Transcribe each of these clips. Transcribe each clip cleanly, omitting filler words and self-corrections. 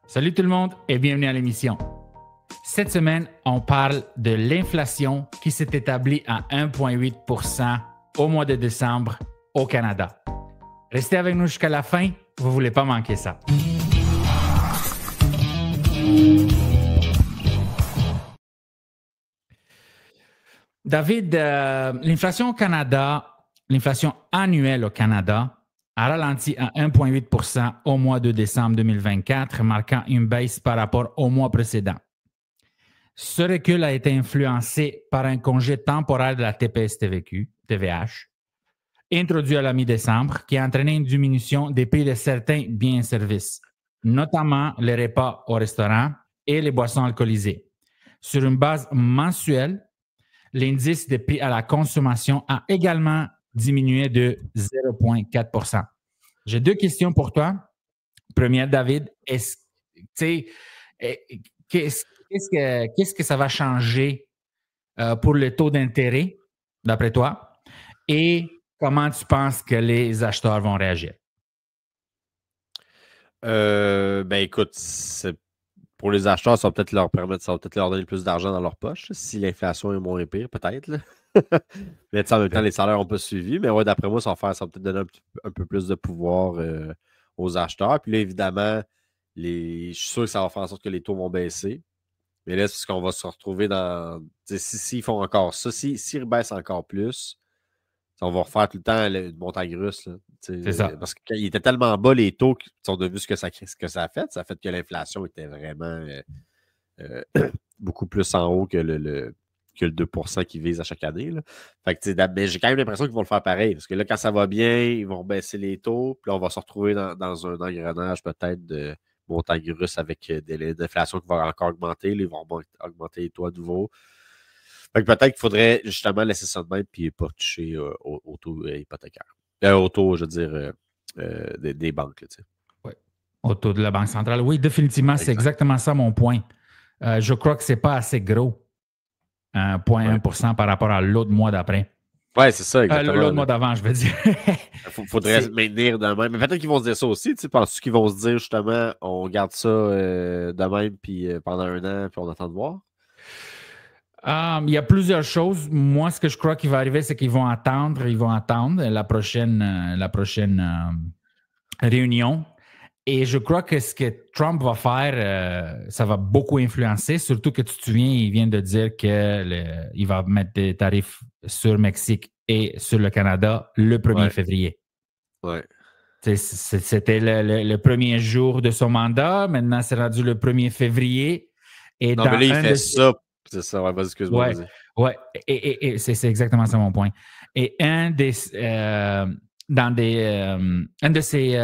Salut tout le monde et bienvenue à l'émission. Cette semaine, on parle de l'inflation qui s'est établie à 1,8% au mois de décembre au Canada. Restez avec nous jusqu'à la fin, vous ne voulez pas manquer ça. David, l'inflation au Canada, l'inflation annuelle au Canada a ralenti à 1,8% au mois de décembre 2024, marquant une baisse par rapport au mois précédent. Ce recul a été influencé par un congé temporaire de la TPS-TVH, introduit à la mi-décembre, qui a entraîné une diminution des prix de certains biens et services, notamment les repas au restaurant et les boissons alcoolisées. Sur une base mensuelle, l'indice des prix à la consommation a également diminué de 0,4%. J'ai deux questions pour toi. Première, David, qu'est-ce que ça va changer pour le taux d'intérêt, d'après toi? Et comment tu penses que les acheteurs vont réagir? Écoute, pour les acheteurs, ça va peut-être leur permettre, ça va peut-être leur donner plus d'argent dans leur poche. Si l'inflation est moins pire, peut-être. Mais en même temps, les salaires n'ont pas suivi. Mais ouais, d'après moi, ça va peut-être donner un peu plus de pouvoir aux acheteurs. Puis là, évidemment, je suis sûr que ça va faire en sorte que les taux vont baisser. Mais là, c'est ce qu'on va se retrouver dans. S'ils font encore ça, s'ils baissent encore plus, on va refaire tout le temps une montagne russe. Là, c'est ça. Parce qu'il était tellement bas les taux qu'ils ont vu ce que ça a fait. Ça a fait que l'inflation était vraiment beaucoup plus en haut que le 2% qu'ils visent à chaque année. Là. Fait que, mais j'ai quand même l'impression qu'ils vont le faire pareil. Parce que là, quand ça va bien, ils vont baisser les taux. Puis là, on va se retrouver dans un engrenage peut-être de montagne russe avec l'inflation qui va encore augmenter. Là, ils vont augmenter les taux à nouveau. Fait que peut-être qu'il faudrait justement laisser ça de même et pas toucher au taux hypothécaire. Au taux, je veux dire, des banques. Oui, au taux de la Banque centrale. Oui, définitivement, c'est exactement ça mon point. Je crois que ce n'est pas assez gros. 0,1% par rapport à l'autre mois d'après. Oui, c'est ça, exactement. L'autre mois d'avant, je veux dire. Il faudrait se maintenir de même. Mais peut-être qu'ils vont se dire ça aussi. Penses-tu qu'ils vont se dire justement, on garde ça de même puis pendant un an, puis on attend de voir? Il y a plusieurs choses. Moi, ce que je crois qu'il va arriver, c'est qu'ils vont attendre la prochaine réunion. Et je crois que ce que Trump va faire, ça va beaucoup influencer, surtout que tu te souviens, il vient de dire qu'il va mettre des tarifs sur le Mexique et sur le Canada le 1er février. Ouais. C'était le premier jour de son mandat. Maintenant, c'est rendu le 1er février. Et non, mais là, il fait ça. C'est ça, ouais, vas-y, excuse-moi. Ouais, et c'est exactement ça mon point. Et un de ses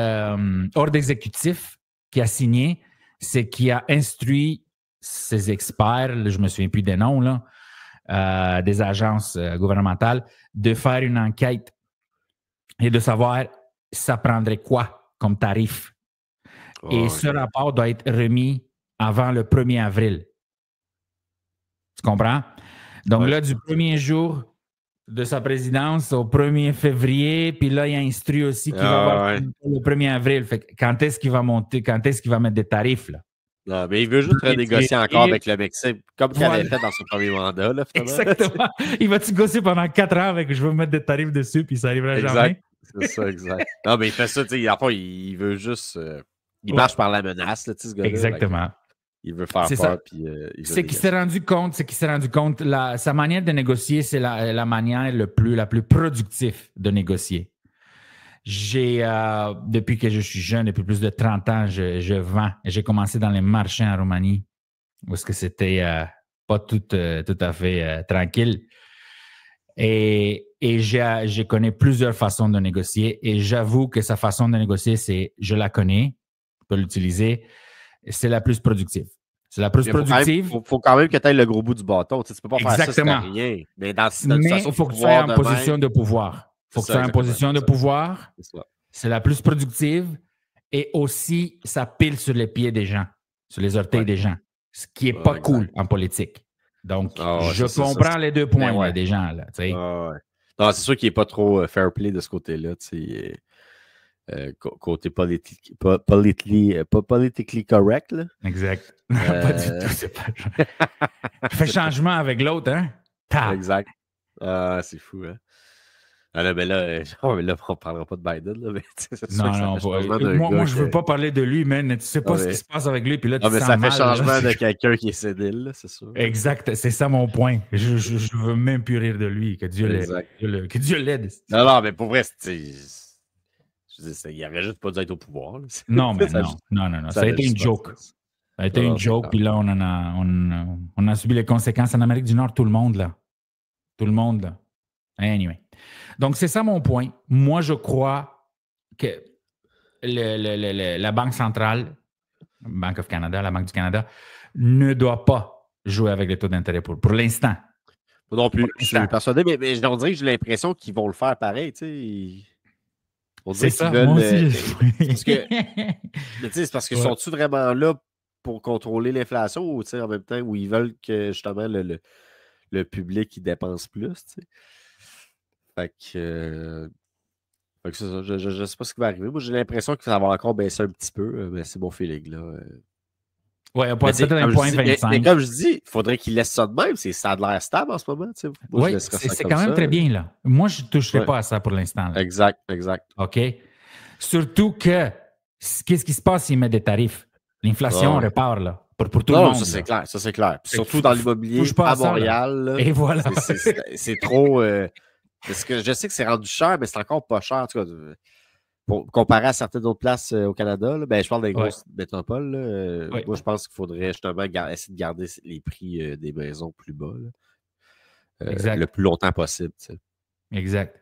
ordres exécutifs qu'il a signé, c'est qu'il a instruit ses experts, je ne me souviens plus des noms, là, des agences gouvernementales, de faire une enquête et de savoir ça prendrait quoi comme tarif. Et ce rapport doit être remis avant le 1er avril. Tu comprends? Donc là, du premier jour de sa présidence au 1er février, puis là, il a instruit aussi qu'il va avoir le 1er avril. Fait que quand est-ce qu'il va monter, quand est-ce qu'il va mettre des tarifs, là? Non, mais il veut juste renégocier encore avec le Mexique, comme il avait fait dans son premier mandat. Là, exactement. Il va-tu gosser pendant 4 ans avec je veux mettre des tarifs dessus, puis ça n'arrivera jamais? C'est ça, exact. Non, mais il fait ça, tu sais, il veut juste... il marche par la menace, là, ce gars-là. Exactement. Là, il veut faire peur, puis c'est qu'il s'est rendu compte, sa manière de négocier, c'est la manière la plus productive de négocier. Depuis que je suis jeune, depuis plus de 30 ans, je vends. J'ai commencé dans les marchés en Roumanie, parce que c'était pas tout à fait tranquille. Et je connais plusieurs façons de négocier, et j'avoue que sa façon de négocier, je la connais, je peux l'utiliser, c'est la plus productive. C'est la plus productive. Il faut quand même que tu aies le gros bout du bâton. Tu ne peux pas faire ça, c'est rien. Mais il faut que tu sois en position de pouvoir. Il faut que tu sois en position de pouvoir. C'est la plus productive. Et aussi, ça pile sur les pieds des gens, sur les orteils des gens, ce qui n'est pas cool en politique. Donc, je comprends les deux points des gens. Là, non, c'est sûr qu'il n'est pas trop fair play de ce côté-là. côté politically correct. Là. Exact. Pas du tout. C'est pas... Fais changement avec l'autre, hein? Exact. C'est fou, hein? Ah là, mais là, on ne parlera pas de Biden. Là, mais non, moi, je ne veux pas parler de lui, mais tu ne sais pas ce qui se passe avec lui. Puis là, mais ça fait changement de quelqu'un qui est sénile, c'est sûr. Exact, c'est ça mon point. Je ne veux même plus rire de lui. Que Dieu l'aide. Non, mais pour vrai, il n'aurait juste pas dû être au pouvoir. Là. Non, mais non. Ça a été une joke. Ça a été une joke, puis là, on a subi les conséquences en Amérique du Nord, tout le monde, là. Tout le monde, là. Anyway. Donc, c'est ça mon point. Moi, je crois que la Banque centrale, Bank of Canada, la Banque du Canada, ne doit pas jouer avec les taux d'intérêt pour l'instant. Non plus. Je suis persuadé, mais on dirait que j'ai l'impression qu'ils vont le faire pareil, tu sais. C'est ça, moi aussi. C'est parce qu'ils sont-ils vraiment là pour contrôler l'inflation ou en même temps où ils veulent que justement le public il dépense plus, tu sais. Fait que c'est ça. Je ne sais pas ce qui va arriver. Moi, j'ai l'impression que ça va encore baisser un petit peu, mais c'est mon feeling, là. Oui, on peut être un point 25. Mais comme je dis, il faudrait qu'il laisse ça de même. Ça a l'air stable en ce moment. Oui, c'est quand même très bien, là. Moi, je ne toucherai pas à ça pour l'instant. Là. Exact. OK? Surtout que, qu'est-ce qui se passe s'il met des tarifs? L'inflation repart, là. Pour tout le monde. Ça, c'est clair. Puis surtout dans l'immobilier à Montréal. Là, et voilà. C'est trop... parce que je sais que c'est rendu cher, mais c'est encore pas cher. En tout cas, comparé à certaines autres places au Canada, là, je parle des grosses métropoles. Là, moi, je pense qu'il faudrait justement essayer de garder les prix des maisons plus bas. Là, le plus longtemps possible. Tu sais. Exact.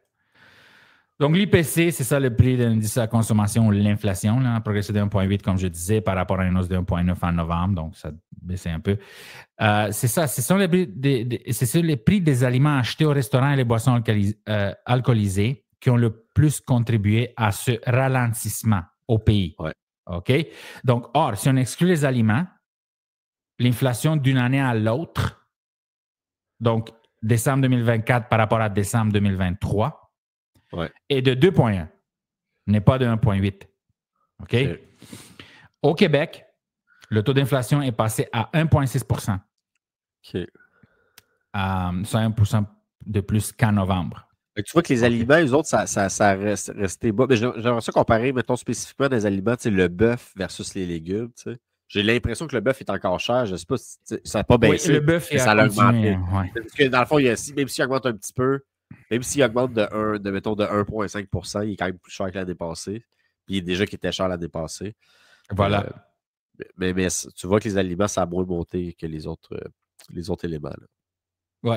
Donc, l'IPC, c'est ça le prix de l'indice à la consommation ou l'inflation, là, a progressé de 1,8, comme je disais, par rapport à une hausse de 1,9 en novembre, donc ça a baissé un peu. C'est ça, ce sont les prix des aliments achetés au restaurant et les boissons alcoolisées qui ont le plus contribué à ce ralentissement au pays. Ouais. OK? Donc, si on exclut les aliments, l'inflation d'une année à l'autre, donc décembre 2024 par rapport à décembre 2023, et de 2,1, n'est pas de 1,8. OK? Au Québec, le taux d'inflation est passé à 1,6 OK. C'est 1% de plus qu'en novembre. Tu vois que les aliments, eux autres, ça reste resté bas. Mais j'aimerais ça comparer, mettons, spécifiquement des aliments, le bœuf versus les légumes. Tu sais. J'ai l'impression que le bœuf est encore cher. Je ne sais pas si ça n'a pas baissé. Oui, le bœuf, ça a augmenté. Ouais. Parce que dans le fond, même s'il augmente un petit peu, même s'il augmente de 1,5 %, il est quand même plus cher que l'année passée. Puis il est déjà qui était cher l'année passée. Voilà. Mais tu vois que les aliments, ça a moins monté que les autres éléments. Oui.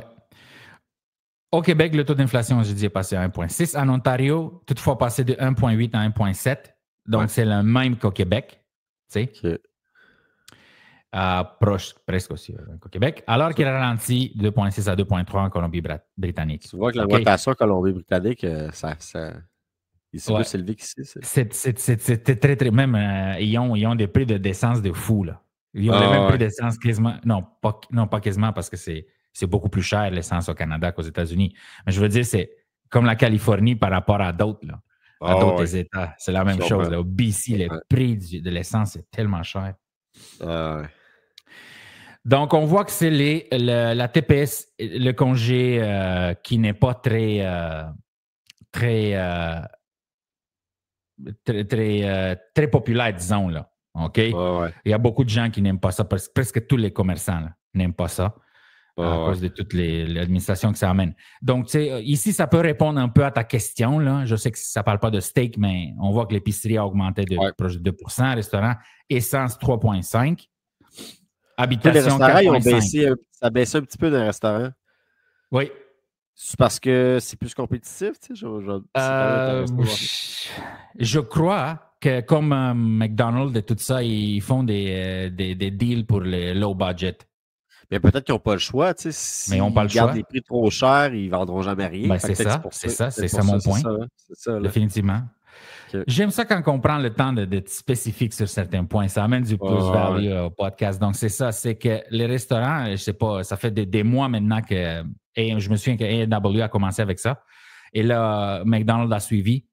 Au Québec, le taux d'inflation, je dis, est passé à 1,6. En Ontario, toutefois, passé de 1,8 à 1,7. Donc, c'est le même qu'au Québec. Tu sais. Proche, presque aussi qu'au Québec. Alors qu'il a ralenti de 2,6 à 2,3 en Colombie-Britannique. Tu vois que l'augmentation en Colombie-Britannique, ça il s'est plus élevé qu'ici. C'était très, très... Même, ils ont des prix d'essence de fou, là. Ils ont les mêmes prix d'essence quasiment... Non, pas quasiment, parce que c'est beaucoup plus cher, l'essence au Canada qu'aux États-Unis. Mais je veux dire, c'est comme la Californie par rapport à d'autres, là. À d'autres États. C'est la même chose. Là. Au BC, le prix de l'essence est tellement cher. Donc, on voit que c'est la TPS, le congé qui n'est pas très populaire, disons, là. OK? Il y a beaucoup de gens qui n'aiment pas ça, parce que presque tous les commerçants là, n'aiment pas ça à cause de toute l'administration que ça amène. Donc, tu sais, ici, ça peut répondre un peu à ta question, là. Je sais que ça ne parle pas de steak, mais on voit que l'épicerie a augmenté de proche de 2%, restaurant, essence 3,5%. Habitation, les restaurants, ils ont baissé, ça a baissé un petit peu dans les restaurants. Oui. C'est parce que c'est plus compétitif, tu sais? Je crois que comme McDonald's et tout ça, ils font des deals pour les low budget. Mais peut-être qu'ils n'ont pas le choix, tu sais. S'ils gardent des prix trop chers, ils ne vendront jamais rien. C'est ça mon point. C'est ça, définitivement. Okay. J'aime ça quand on prend le temps d'être spécifique sur certains points. Ça amène du plus-value au podcast. Donc, c'est ça. C'est que les restaurants, je ne sais pas, ça fait des mois maintenant et je me souviens que A&W a commencé avec ça. Et là, McDonald's a suivi.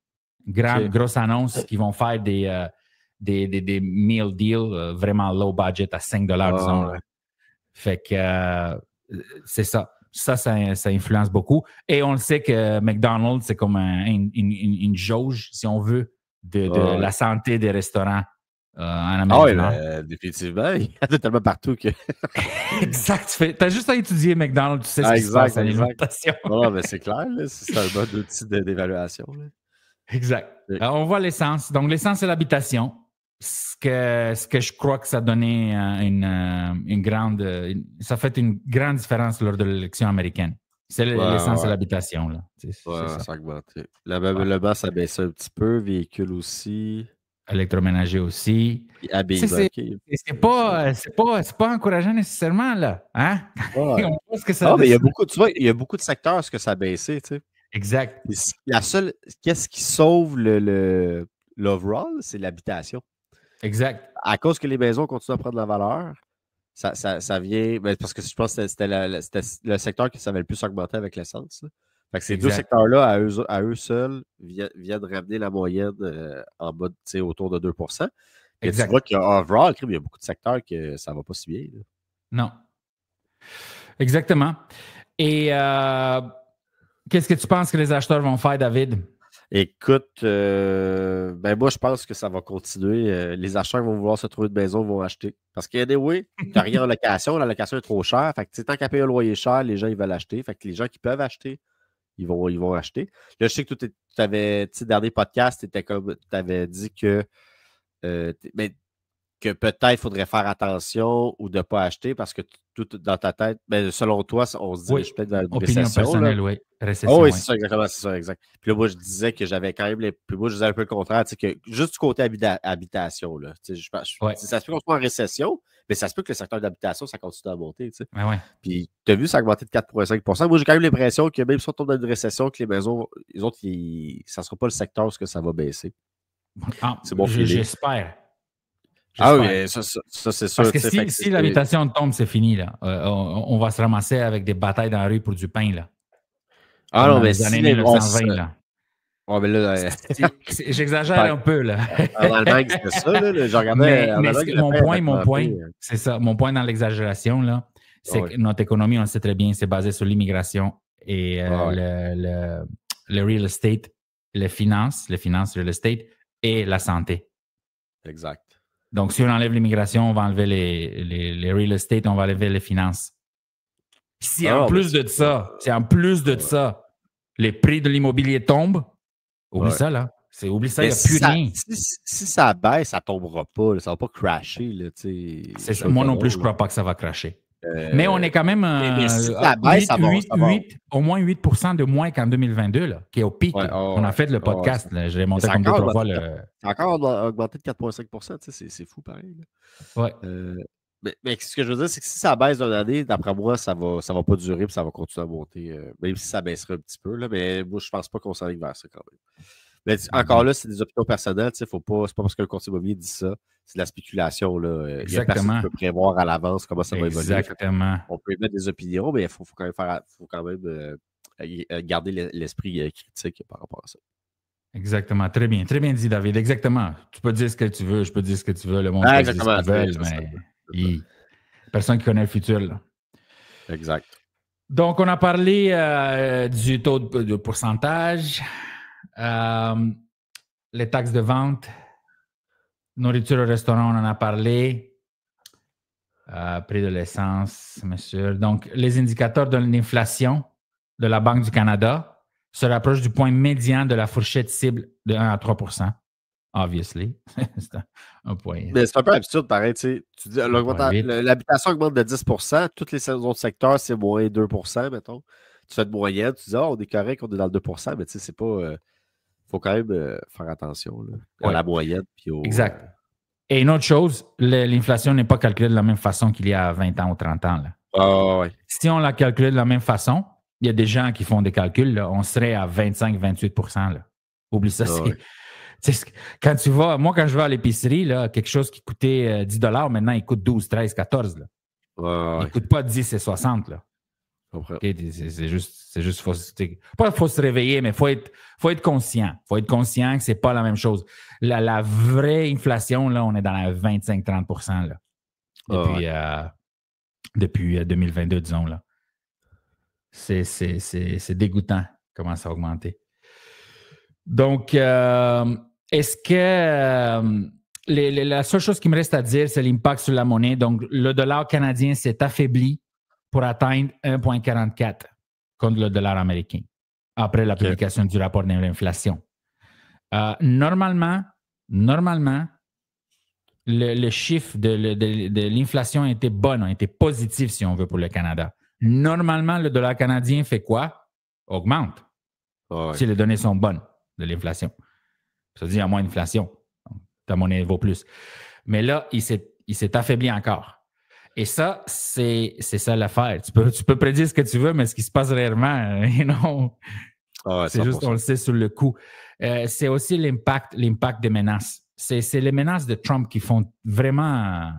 Grosse annonce qu'ils vont faire des meal deals vraiment low budget à 5 disons. Ouais. Fait que c'est ça. Ça influence beaucoup. Et on le sait que McDonald's, c'est comme une jauge, si on veut, de la santé des restaurants en Amérique du Nord. Définitivement. Il y en a tellement partout que. Exact. Tu as juste à étudier McDonald's, tu sais ce qui se passe à l'alimentation. Non, mais c'est clair, c'est un mode outil d'évaluation. Exact. Alors, on voit l'essence. Donc, l'essence, c'est l'habitation. Ce que je crois que ça donnait ça fait une grande différence lors de l'élection américaine. C'est l'essence et l'habitation. Là. Ça a augmenté. Le bas, ça baissé un petit peu. Véhicule aussi. Électroménager aussi. C'est pas encourageant nécessairement, là. Hein? Ouais. Mais il y a beaucoup, tu vois, il y a beaucoup de secteurs où ça a baissé, tu sais. Exact. Qu'est-ce qui sauve l'overall, c'est l'habitation. Exact. À cause que les maisons continuent à prendre de la valeur, ça vient. Parce que je pense que c'était le secteur qui savait le plus augmenter avec l'essence. Fait que ces deux secteurs-là, à eux seuls, viennent ramener la moyenne en bas, autour de 2 Et tu vois qu'overall, il y a beaucoup de secteurs que ça ne va pas si bien. Là. Non. Exactement. Et qu'est-ce que tu penses que les acheteurs vont faire, David? Écoute, moi, je pense que ça va continuer. Les acheteurs vont vouloir se trouver de maison, vont acheter. Parce qu'il y a des tu n'as rien en location, la location est trop chère. Fait que tant qu'à payer un loyer cher, les gens, ils veulent acheter. Fait que les gens qui peuvent acheter, ils vont acheter. Là, je sais que tu avais, dernier podcast, tu avais dit que peut-être il faudrait faire attention ou de ne pas acheter parce que tout dans ta tête, selon toi, on se dirige peut-être vers une opinion récession. Personnelle, oui. Récession, oui, c'est ça, exactement, c'est ça, exact. Puis là, moi, je disais que j'avais quand même Puis moi, je disais un peu le contraire, que juste du côté habitation, là. Ça se peut qu'on soit en récession, mais ça se peut que le secteur d'habitation, ça continue à monter, tu sais. Puis tu as vu, ça a augmenté de 4,5 %. Moi, j'ai quand même l'impression que même si on tombe dans une récession, que les maisons, les autres, ça ne sera pas le secteur où ça va baisser. C'est bon. J'espère. Oui, ça c'est sûr. Parce que si l'habitation tombe, c'est fini, là. On va se ramasser avec des batailles dans la rue pour du pain, là. Non, mais les années 1920, là. Mais là, j'exagère un peu, là. En Allemagne, c'était ça, là. Je regardais. Mon point, c'est ça. Mon point dans l'exagération, là, c'est que notre économie, on le sait très bien, c'est basé sur l'immigration et le real estate, les finances, real estate et la santé. Exact. Donc, si on enlève l'immigration, on va enlever les real estate, on va enlever les finances. Si en plus de ça, les prix de l'immobilier tombent, oublie ça, là. Oublie ça, il n'y a plus rien. Si ça baisse, ça ne tombera pas. Ça ne va pas crasher. Là, c'est ça. Moi non plus, je ne crois pas que ça va crasher. Mais on est quand même si ça baisse, au moins 8 % de moins qu'en 2022, là, qui est au pic. On a fait le podcast. Je l'ai monté comme 2-3 fois. C'est encore augmenté de 4,5 %. C'est fou, pareil. Là. Mais ce que je veux dire, c'est que si ça baisse d'une année, d'après moi, ça va pas durer et ça va continuer à monter. Même si ça baisserait un petit peu. Là, mais moi, je pense pas qu'on s'enligne vers ça quand même. Mais encore là, c'est des opinions personnelles. C'est pas parce que le courtier immobilier dit ça. C'est de la spéculation. Là. Il y a personne qui peut prévoir à l'avance comment ça va évoluer. Exactement. On peut émettre des opinions, mais il faut quand même garder l'esprit critique par rapport à ça. Exactement. Très bien dit, David. Exactement. Tu peux dire ce que tu veux, je peux dire ce que tu veux. Le monde peut dire ce qu'ils veulent, mais personne qui connaît le futur. Là. Exact. Donc, on a parlé du taux de pourcentage, les taxes de vente, nourriture au restaurant, on en a parlé, prix de l'essence, monsieur. Donc, les indicateurs de l'inflation de la Banque du Canada se rapprochent du point médian de la fourchette cible de 1 à 3 %. Obviously. C'est un point. Mais c'est un peu absurde, pareil. Tu dis l'habitation augmente de 10 %, tous les autres secteurs, c'est moins 2 %, mettons. Tu fais de moyenne, tu dis, on est correct, on est dans le 2 %, mais tu sais, c'est pas. Faut quand même faire attention là, à la moyenne. Puis exact. Et une autre chose, l'inflation n'est pas calculée de la même façon qu'il y a 20 ans ou 30 ans. Là. Si on la calculait de la même façon, il y a des gens qui font des calculs, là, on serait à 25-28 %. Là. Oublie ça. Quand tu vas, moi, quand je vais à l'épicerie, là, quelque chose qui coûtait 10 $, maintenant, il coûte 12, 13, 14. Là. Il ne coûte pas 10 et 60. Là. Okay, c'est juste faut se réveiller, mais faut être conscient. Faut être conscient que c'est pas la même chose. La vraie inflation, là, on est dans la 25-30% là, depuis 2022, disons. Là. C'est dégoûtant comment ça a augmenté. Donc, est-ce que la seule chose qui me reste à dire, c'est l'impact sur la monnaie. Donc, le dollar canadien s'est affaibli pour atteindre 1,44 contre le dollar américain après la publication du rapport de l'inflation. Normalement, le chiffre de l'inflation a été bon, a été positif, si on veut, pour le Canada. Normalement, le dollar canadien fait quoi? Augmente. Si les données sont bonnes de l'inflation. Ça veut dire qu'il y a moins d'inflation. Ta monnaie vaut plus. Mais là, il s'est affaibli encore. Et ça, c'est ça l'affaire. Tu peux prédire ce que tu veux, mais ce qui se passe réellement, c'est juste, on le sait sur le coup. C'est aussi l'impact des menaces. C'est les menaces de Trump qui font vraiment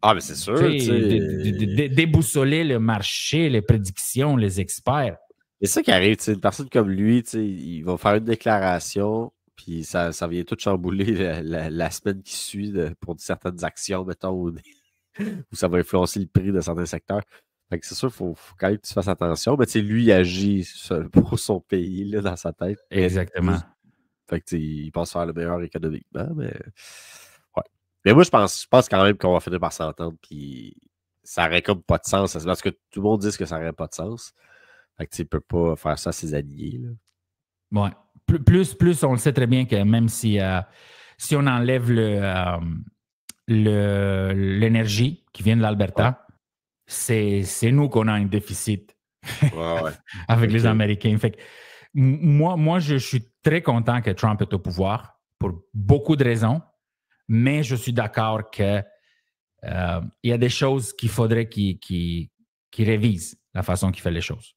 mais c'est sûr, déboussoler le marché, les prédictions, les experts. C'est ça qui arrive. Une personne comme lui, il va faire une déclaration, puis ça vient tout chambouler la semaine qui suit pour certaines actions, mettons, où ça va influencer le prix de certains secteurs. Fait que c'est sûr, il faut quand même que tu fasses attention. Mais lui, il agit pour son pays là, dans sa tête. Exactement. Fait que il pense faire le meilleur économiquement, mais ouais. Mais moi, je pense quand même qu'on va finir par s'entendre, puis ça n'aurait comme pas de sens. C'est parce que tout le monde dit que ça n'aurait pas de sens. Fait que il ne peut pas faire ça à ses alliés. Là. Ouais. Plus, on le sait très bien que même si on enlève l'énergie qui vient de l'Alberta, c'est nous qu'on a un déficit avec les Américains. Fait que, moi, je suis très content que Trump est au pouvoir pour beaucoup de raisons, mais je suis d'accord que il y a des choses qu'il faudrait qu'il révise la façon qu'il fait les choses.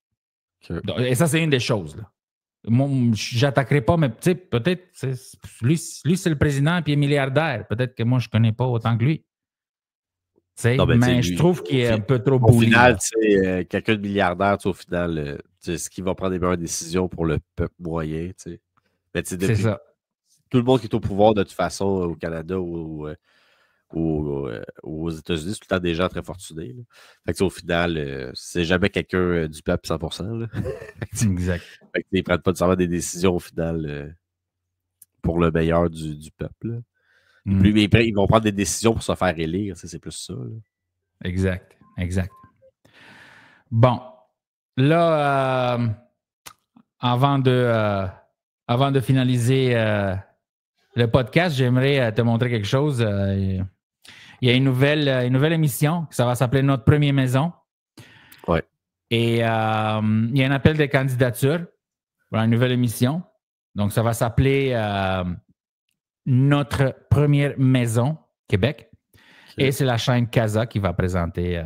Et ça, c'est une des choses. Là. Moi, je n'attaquerai pas, mais peut-être, lui, c'est le président et il est milliardaire. Peut-être que moi, je ne connais pas autant que lui. Mais je trouve qu'il est un peu trop bully. Au final, quelqu'un de milliardaire, au final, ce qui va prendre les meilleures décisions pour le peuple moyen. Mais c'est ça. Tout le monde qui est au pouvoir, de toute façon, au Canada ou aux États-Unis, c'est tout le temps des gens très fortunés. Là. Fait que, au final, c'est jamais quelqu'un du peuple 100%. Là. Exact. Fait que, ils ne prennent pas nécessairement des décisions au final pour le meilleur du peuple. Là. Mais ils vont prendre des décisions pour se faire élire. C'est plus ça. Là. Exact. Bon. Là, avant de finaliser le podcast, j'aimerais te montrer quelque chose. Il y a une nouvelle émission, ça va s'appeler Notre Première Maison. Ouais. Et il y a un appel de candidature pour une nouvelle émission. Donc, ça va s'appeler Notre Première Maison Québec. Okay. Et c'est la chaîne Casa qui va présenter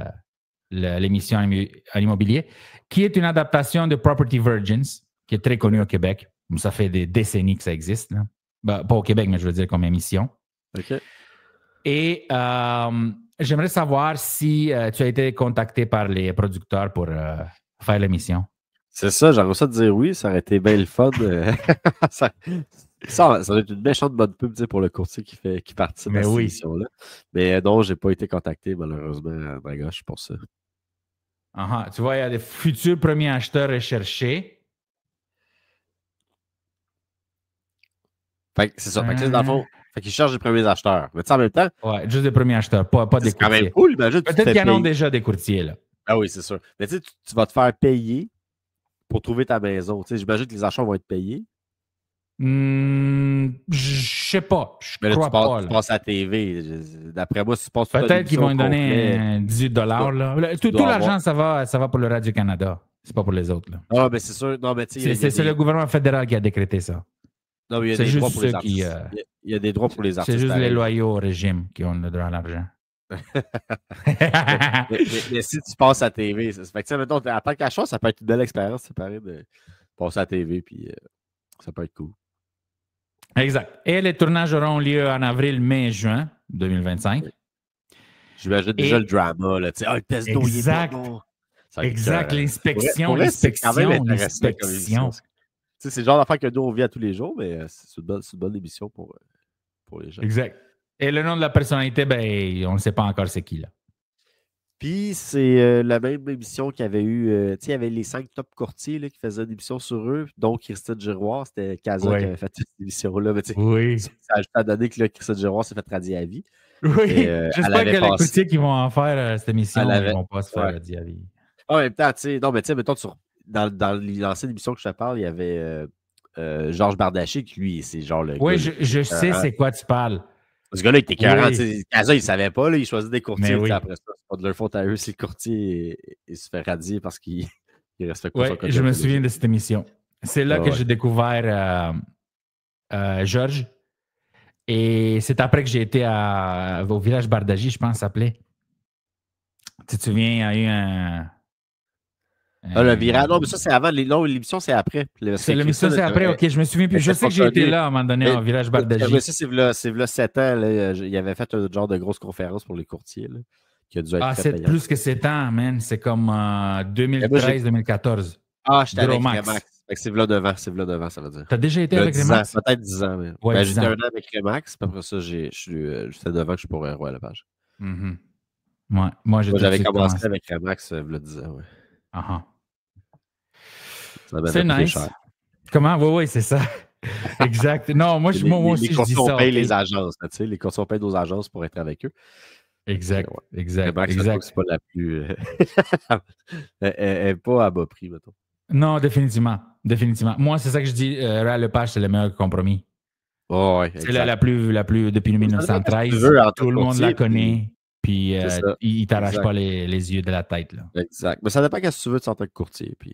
l'émission en immobilier, qui est une adaptation de Property Virgins, qui est très connue au Québec. Ça fait des décennies que ça existe. Là. Ben, pas au Québec, mais je veux dire comme émission. OK. Et j'aimerais savoir si tu as été contacté par les producteurs pour faire l'émission. C'est ça, j'aimerais ça te dire oui, ça aurait été bien le fun. Ça va être une méchante bonne pub pour le courtier qui participe à cette émission-là. Mais non, je n'ai pas été contacté, malheureusement, à gauche pour ça. Tu vois, il y a des futurs premiers acheteurs recherchés. Fait que c'est ça. Fait que dans le fond, qu'ils cherchent des premiers acheteurs. Mais tu sais, en même temps. Ouais, juste des premiers acheteurs, pas des courtiers. C'est quand même cool, imagine. Peut-être qu'ils en ont déjà des courtiers, là. Ah oui, c'est sûr. Mais tu sais, tu vas te faire payer pour trouver ta maison. Tu sais, j'imagine que les achats vont être payés. Je sais pas. Je crois pas. Tu passes à la TV. D'après moi, si tu passes peut-être qu'ils vont lui donner $18. Là. Tout l'argent, ça va pour le Radio-Canada. C'est pas pour les autres. Là. Ah, mais c'est sûr. Non, mais c'est le gouvernement fédéral qui a décrété ça. Non, mais il y a des droits pour les artistes. Il y a des droits pour les artistes. C'est juste les loyaux au régime qui ont le droit à l'argent. mais si tu passes à la TV, ça fait que mettons, en tant qu'achat, ça peut être une belle expérience. C'est pareil de passer à la TV, puis ça peut être cool. Exact. Et les tournages auront lieu en avril, mai, juin 2025. J'imagine déjà le drama. Là, le test d'eau, il est pas bon. Exact, l'inspection, c'est quand même l'inspection, intéressant comme émission. l'inspection. C'est le genre d'affaire que nous, on vit à tous les jours, mais c'est une bonne émission pour les gens. Exact. Et le nom de la personnalité, ben, on ne sait pas encore c'est qui, là. Puis, c'est la même émission qu'il y avait eu. Tu sais, il y avait les 5 top courtiers là, qui faisaient une émission sur eux, dont Christine Giroir. C'était Casa qui avait fait cette émission-là. Mais, oui. Ça a juste à donner que là, Christine Giroir s'est fait radier à vie. Oui. J'espère que les courtiers qui vont en faire cette émission, ils ne vont pas se faire radier à vie. En même temps, tu sais, non, mais tu sais, mettons, dans l'ancienne émission que je te parle, il y avait Georges Bardaché, qui lui, c'est genre le. Oui, je sais c'est quoi tu parles. Ce gars-là, il était écœurant. Casa, il ne savait pas. Là, il choisit des courtiers. Oui. Après ça, c'est pas de leur faute à eux si le courtier il se fait radier parce qu'il respecte pas son code. Oui, je me souviens de cette émission. C'est là que j'ai découvert Georges. Et c'est après que j'ai été au village Bardagie, je pense, ça s'appelait. Tu te souviens, il y a eu un... le virage. Non, mais ça, c'est avant. L'émission, c'est après. L'émission, c'est après. OK, je me souviens plus. Je sais que j'ai été là à un moment donné au village Bardagie. Mais ça, c'est là 7 ans. Là, il avait fait un genre de grosse conférence pour les courtiers. Là, qui a dû être c'est plus que 7 ans, man. C'est comme 2013-2014. J'étais avec Remax. C'est là devant, ça veut dire. T'as déjà été avec Remax? Peut-être 10 ans. Mais... Ouais, j'étais un an avec Remax. Puis après ça, j'étais devant que je suis pour Roi à la page. Moi, j'avais commencé avec Remax il y a 10 ans. C'est nice. Cher. Comment? Oui, c'est ça. Exact. Non, moi aussi, je dis ça. On paye les agences. Tu sais, les courses, on paye nos agences pour être avec eux. Exact. Remax, c'est pas la plus... Elle n'est pas à bas prix, mettons. Non, définitivement. Moi, c'est ça que je dis. Royal Lepage, c'est le meilleur compromis. C'est la plus depuis 1913. Tout le monde la connaît. Puis il ne t'arrache pas les yeux de la tête. Là. Exact. Mais ça dépend qu'est-ce que tu veux de en tant que courtier. Puis...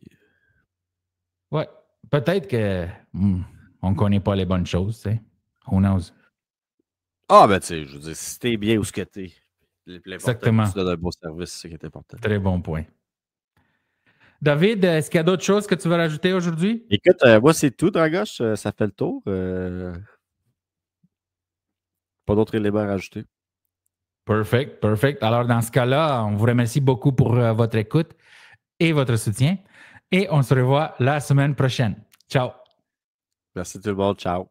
Ouais. Peut-être qu'on ne connaît pas les bonnes choses. Tu sais. Who knows? Ben tu sais, je veux dire, si t'es bien où ce que t'es, exactement. Tu donnes un bon service, c'est ce qui est important. Très bon point. David, est-ce qu'il y a d'autres choses que tu veux rajouter aujourd'hui? Écoute, moi, c'est tout, Dragoche. Ça fait le tour. Pas d'autres éléments à rajouter. Perfect. Alors, dans ce cas-là, on vous remercie beaucoup pour votre écoute et votre soutien. Et on se revoit la semaine prochaine. Ciao. Merci tout le monde. Ciao.